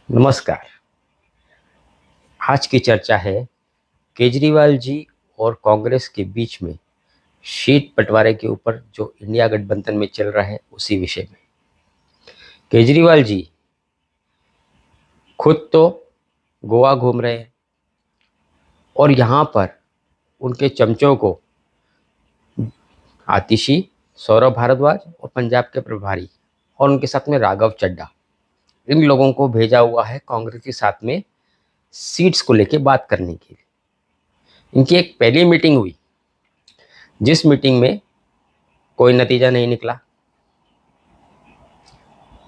नमस्कार। आज की चर्चा है केजरीवाल जी और कांग्रेस के बीच में सीट बंटवारे के ऊपर जो इंडिया गठबंधन में चल रहा है उसी विषय में। केजरीवाल जी खुद तो गोवा घूम रहे हैं और यहाँ पर उनके चमचों को आतिशी, सौरभ भारद्वाज और पंजाब के प्रभारी और उनके साथ में राघव चड्ढा, इन लोगों को भेजा हुआ है कांग्रेस के साथ में सीट्स को लेके बात करने के लिए। इनकी एक पहली मीटिंग हुई, जिस मीटिंग में कोई नतीजा नहीं निकला।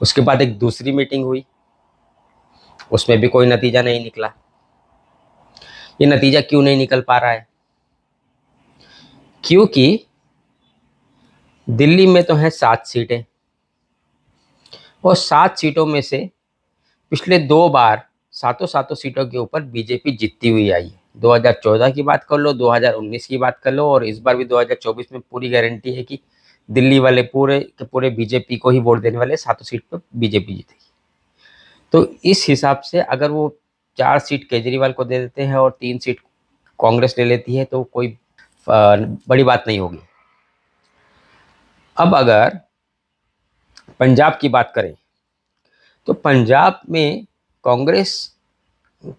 उसके बाद एक दूसरी मीटिंग हुई, उसमें भी कोई नतीजा नहीं निकला। ये नतीजा क्यों नहीं निकल पा रहा है? क्योंकि दिल्ली में तो है 7 सीटें और 7 सीटों में से पिछले 2 बार सातों सातों सीटों के ऊपर बीजेपी जीतती हुई आई है। 2014 की बात कर लो, 2019 की बात कर लो और इस बार भी 2024 में पूरी गारंटी है कि दिल्ली वाले पूरे के पूरे बीजेपी को ही वोट देने वाले, सातों सीट पर बीजेपी जीतेगी। तो इस हिसाब से अगर वो 4 सीट केजरीवाल को दे देते हैं और 3 सीट कांग्रेस ले लेती है तो कोई बड़ी बात नहीं होगी। अब अगर पंजाब की बात करें तो पंजाब में कांग्रेस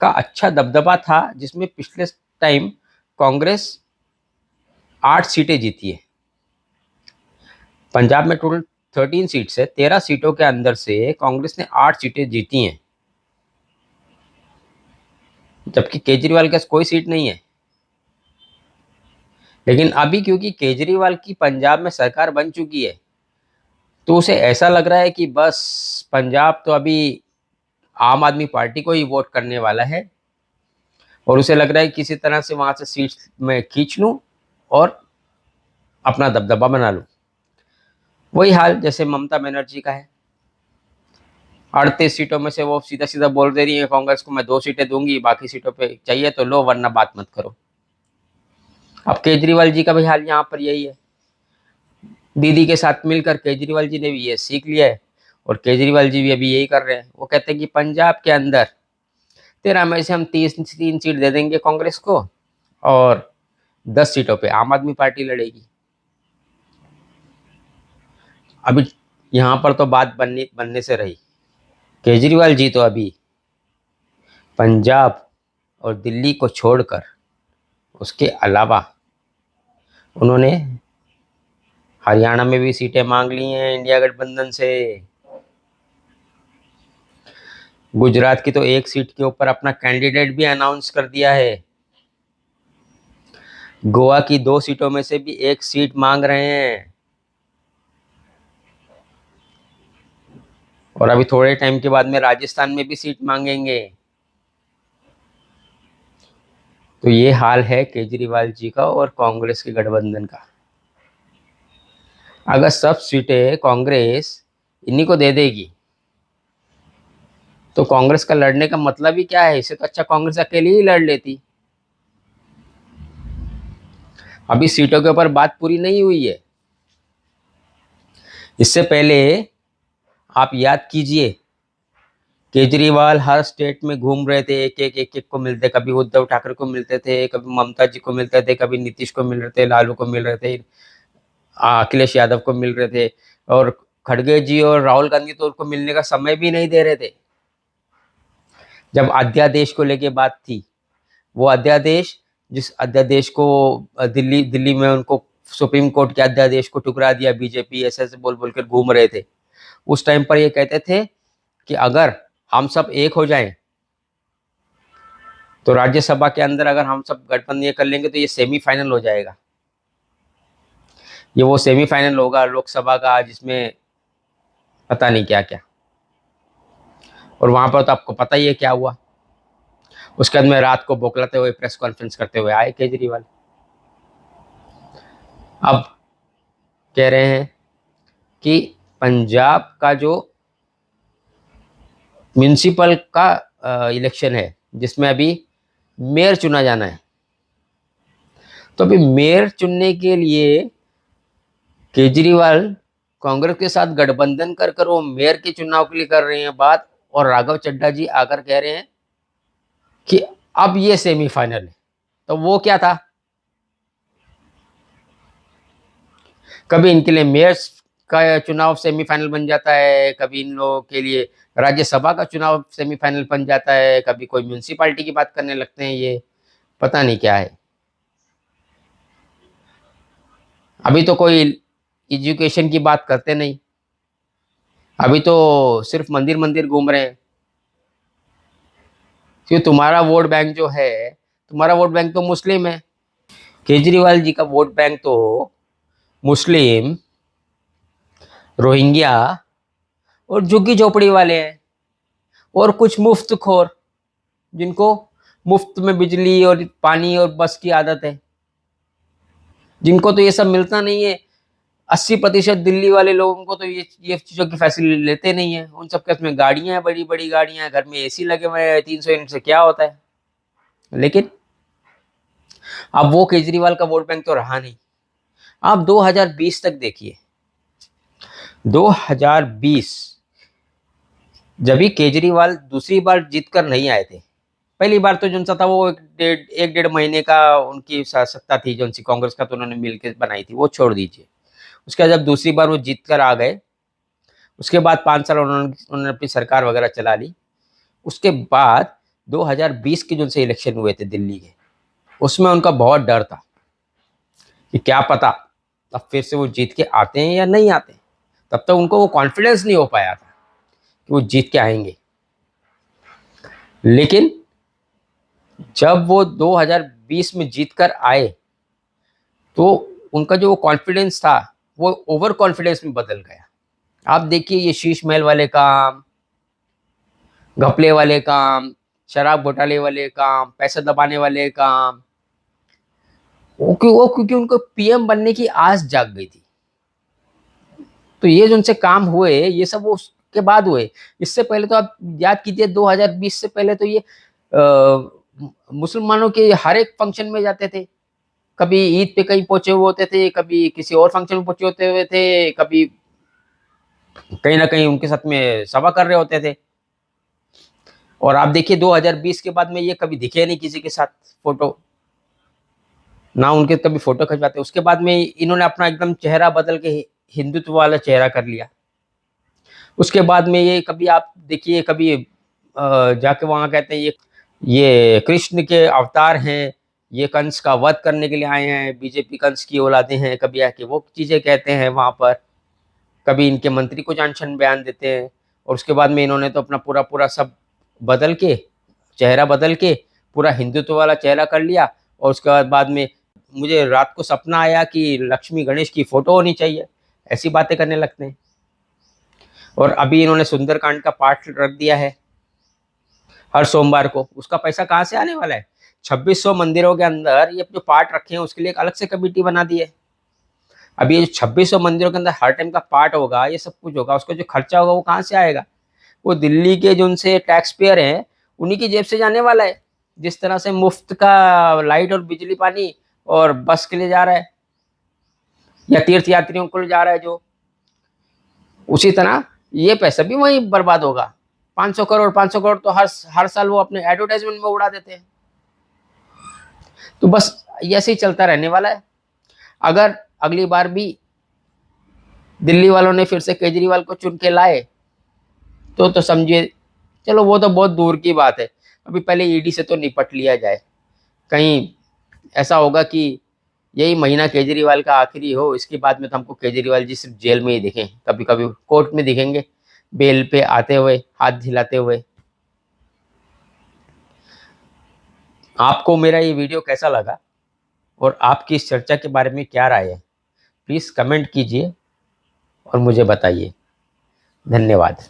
का अच्छा दबदबा था, जिसमें पिछले टाइम कांग्रेस 8 सीटें जीती है। पंजाब में टोटल 13 सीट्स है, 13 सीटों के अंदर से कांग्रेस ने 8 सीटें जीती हैं, जबकि केजरीवाल के पास कोई सीट नहीं है। लेकिन अभी क्योंकि केजरीवाल की पंजाब में सरकार बन चुकी है तो उसे ऐसा लग रहा है कि बस पंजाब तो अभी आम आदमी पार्टी को ही वोट करने वाला है और उसे लग रहा है किसी तरह से वहां से सीट में खींच लूं और अपना दबदबा बना लूं। वही हाल जैसे ममता बनर्जी का है। 38 सीटों में से वो सीधा सीधा बोल दे रही है कांग्रेस को, मैं 2 सीटें दूंगी, बाकी सीटों पे चाहिए तो लो वरना बात मत करो। अब केजरीवाल जी का भी हाल यहाँ पर यही है। दीदी के साथ मिलकर केजरीवाल जी ने भी ये सीख लिया है और केजरीवाल जी भी अभी यही कर रहे हैं। वो कहते हैं कि पंजाब के अंदर 13 में से हम 3 सीट दे देंगे कांग्रेस को और 10 सीटों पे आम आदमी पार्टी लड़ेगी। अभी यहाँ पर तो बात बनने से रही। केजरीवाल जी तो अभी पंजाब और दिल्ली को छोड़कर उसके अलावा उन्होंने हरियाणा में भी सीटें मांग ली हैं इंडिया गठबंधन से। गुजरात की तो 1 सीट के ऊपर अपना कैंडिडेट भी अनाउंस कर दिया है। गोवा की 2 सीटों में से भी 1 सीट मांग रहे हैं और अभी थोड़े टाइम के बाद में राजस्थान में भी सीट मांगेंगे। तो ये हाल है केजरीवाल जी का और कांग्रेस के गठबंधन का। अगर सब सीटें कांग्रेस इन्हीं को दे देगी तो कांग्रेस का लड़ने का मतलब ही क्या है? इससे तो अच्छा कांग्रेस अकेली ही लड़ लेती। अभी सीटों के ऊपर बात पूरी नहीं हुई है। इससे पहले आप याद कीजिए, केजरीवाल हर स्टेट में घूम रहे थे, एक एक को मिलते, कभी उद्धव ठाकरे को मिलते थे, कभी ममता जी को मिलते थे, कभी नीतीश को मिल रहे थे, लालू को मिल रहे थे, अखिलेश यादव को मिल रहे थे और खड़गे जी और राहुल गांधी तो उनको मिलने का समय भी नहीं दे रहे थे। जब अध्यादेश को लेके बात थी, वो अध्यादेश जिस अध्यादेश को दिल्ली में उनको सुप्रीम कोर्ट के अध्यादेश को ठुकरा दिया बीजेपी, ऐसे ऐसे बोल बोल कर घूम रहे थे। उस टाइम पर ये कहते थे कि अगर हम सब एक हो जाएं तो राज्यसभा के अंदर अगर हम सब गठबंधन ये कर लेंगे तो ये सेमीफाइनल हो जाएगा। ये वो सेमीफाइनल होगा लोकसभा का जिसमें पता नहीं क्या क्या। और वहां पर तो आपको पता ही है क्या हुआ। उसके बाद में रात को बौखलाते हुए प्रेस कॉन्फ्रेंस करते हुए आए केजरीवाल। अब कह रहे हैं कि पंजाब का जो म्यूनिसिपल का इलेक्शन है जिसमें अभी मेयर चुना जाना है, तो अभी मेयर चुनने के लिए केजरीवाल कांग्रेस के साथ गठबंधन कर कर वो मेयर के चुनाव के लिए कर रहे हैं बात। और राघव चड्ढा जी आकर कह रहे हैं कि अब ये सेमीफाइनल है। तो वो क्या था? कभी इनके लिए मेयर का चुनाव सेमीफाइनल बन जाता है, कभी इन लोगों के लिए राज्यसभा का चुनाव सेमीफाइनल बन जाता है, कभी कोई म्यूनसिपालिटी की बात करने लगते हैं। ये पता नहीं क्या है। अभी तो कोई एजुकेशन की बात करते नहीं, अभी तो सिर्फ मंदिर मंदिर घूम रहे हैं। क्यों? तुम्हारा वोट बैंक जो है, तुम्हारा वोट बैंक तो मुस्लिम है। केजरीवाल जी का वोट बैंक तो मुस्लिम, रोहिंग्या और झुग्गी झोपड़ी वाले हैं, और कुछ मुफ्त खोर जिनको मुफ्त में बिजली और पानी और बस की आदत है, जिनको तो ये सब मिलता नहीं है। 80% दिल्ली वाले लोगों को तो ये चीजों की फैसिलिटी लेते नहीं है। उन सबके में गाड़ियां हैं, बड़ी बड़ी गाड़ियां हैं, घर में एसी लगे हुए हैं, 300 यूनिट से क्या होता है। लेकिन अब वो केजरीवाल का वोट बैंक तो रहा नहीं। आप 2020 तक देखिए, 2020 जब भी केजरीवाल दूसरी बार जीत कर नहीं आए थे, पहली बार तो जो सा था वो एक डेढ़ महीने का उनकी सत्ता थी, जो सी कांग्रेस का तो उन्होंने मिलकर बनाई थी, वो छोड़ दीजिए। उसके बाद जब दूसरी बार वो जीत कर आ गए, उसके बाद 5 साल उन्होंने अपनी सरकार वगैरह चला ली। उसके बाद 2020 के जो से इलेक्शन हुए थे दिल्ली के, उसमें उनका बहुत डर था कि क्या पता अब फिर से वो जीत के आते हैं या नहीं आते। तब तक उनको वो कॉन्फिडेंस नहीं हो पाया था कि वो जीत के आएंगे। लेकिन जब वो 2020 में जीत कर आए, तो उनका जो कॉन्फिडेंस था वो ओवर कॉन्फिडेंस में बदल गया। आप देखिए ये शीश महल वाले काम, घपले वाले काम, शराब घोटाले वाले काम, पैसे दबाने वाले काम, वो क्योंकि उनको पीएम बनने की आस जाग गई थी। तो ये जो उनसे काम हुए, ये सब वो उसके बाद हुए। इससे पहले तो आप याद कीजिए, 2020 से पहले तो ये मुसलमानों के हर एक फंक्शन में जाते थे। कभी ईद पे कहीं पहुंचे हुए होते थे, कभी किसी और फंक्शन में पहुंचे होते हुए थे, कभी कहीं ना कहीं उनके साथ में सभा कर रहे होते थे। और आप देखिए 2020 के बाद में ये कभी दिखे नहीं किसी के साथ फोटो, ना उनके कभी फोटो खिंचवाते। उसके बाद में इन्होंने अपना एकदम चेहरा बदल के हिंदुत्व वाला चेहरा कर लिया। उसके बाद में ये कभी आप देखिए, कभी जाके वहां कहते हैं ये कृष्ण के अवतार हैं, ये कंस का वध करने के लिए आए हैं, बीजेपी कंस की औलादे हैं, कभी आके वो चीजें कहते हैं वहां पर। कभी इनके मंत्री को अनशन बयान देते हैं। और उसके बाद में इन्होंने तो अपना पूरा पूरा सब बदल के, चेहरा बदल के पूरा हिंदुत्व वाला चेहरा कर लिया। और उसके बाद में मुझे रात को सपना आया कि लक्ष्मी गणेश की फोटो होनी चाहिए, ऐसी बातें करने लगते हैं। और अभी इन्होंने सुंदरकांड का पाठ रख दिया है हर सोमवार को। उसका पैसा कहाँ से आने वाला है? 2600 मंदिरों के अंदर ये जो पाठ रखे हैं उसके लिए एक अलग से कमेटी बना दी है। अभी ये जो 2600 मंदिरों के अंदर हर टाइम का पाठ होगा, ये सब कुछ होगा, उसका जो खर्चा होगा वो कहाँ से आएगा? वो दिल्ली के जो उनसे टैक्स पेयर हैं उन्हीं की जेब से जाने वाला है। जिस तरह से मुफ्त का लाइट और बिजली पानी और बस के लिए जा रहा है, या तीर्थ यात्रियों को ले जा रहा है जो, उसी तरह ये पैसा भी वहीं बर्बाद होगा। 500 करोड़ तो हर साल वो अपने एडवर्टाइजमेंट में उड़ा देते हैं। तो बस ऐसे ही चलता रहने वाला है। अगर अगली बार भी दिल्ली वालों ने फिर से केजरीवाल को चुन के लाए तो समझिए, चलो वो तो बहुत दूर की बात है। अभी पहले ईडी से तो निपट लिया जाए। कहीं ऐसा होगा कि यही महीना केजरीवाल का आखिरी हो, इसके बाद में तो हमको केजरीवाल जी सिर्फ जेल में ही दिखें, कभी कभी कोर्ट में दिखेंगे बेल पे आते हुए, हाथ हिलाते हुए। आपको मेरा ये वीडियो कैसा लगा और आपकी इस चर्चा के बारे में क्या राय है, प्लीज़ कमेंट कीजिए और मुझे बताइए। धन्यवाद।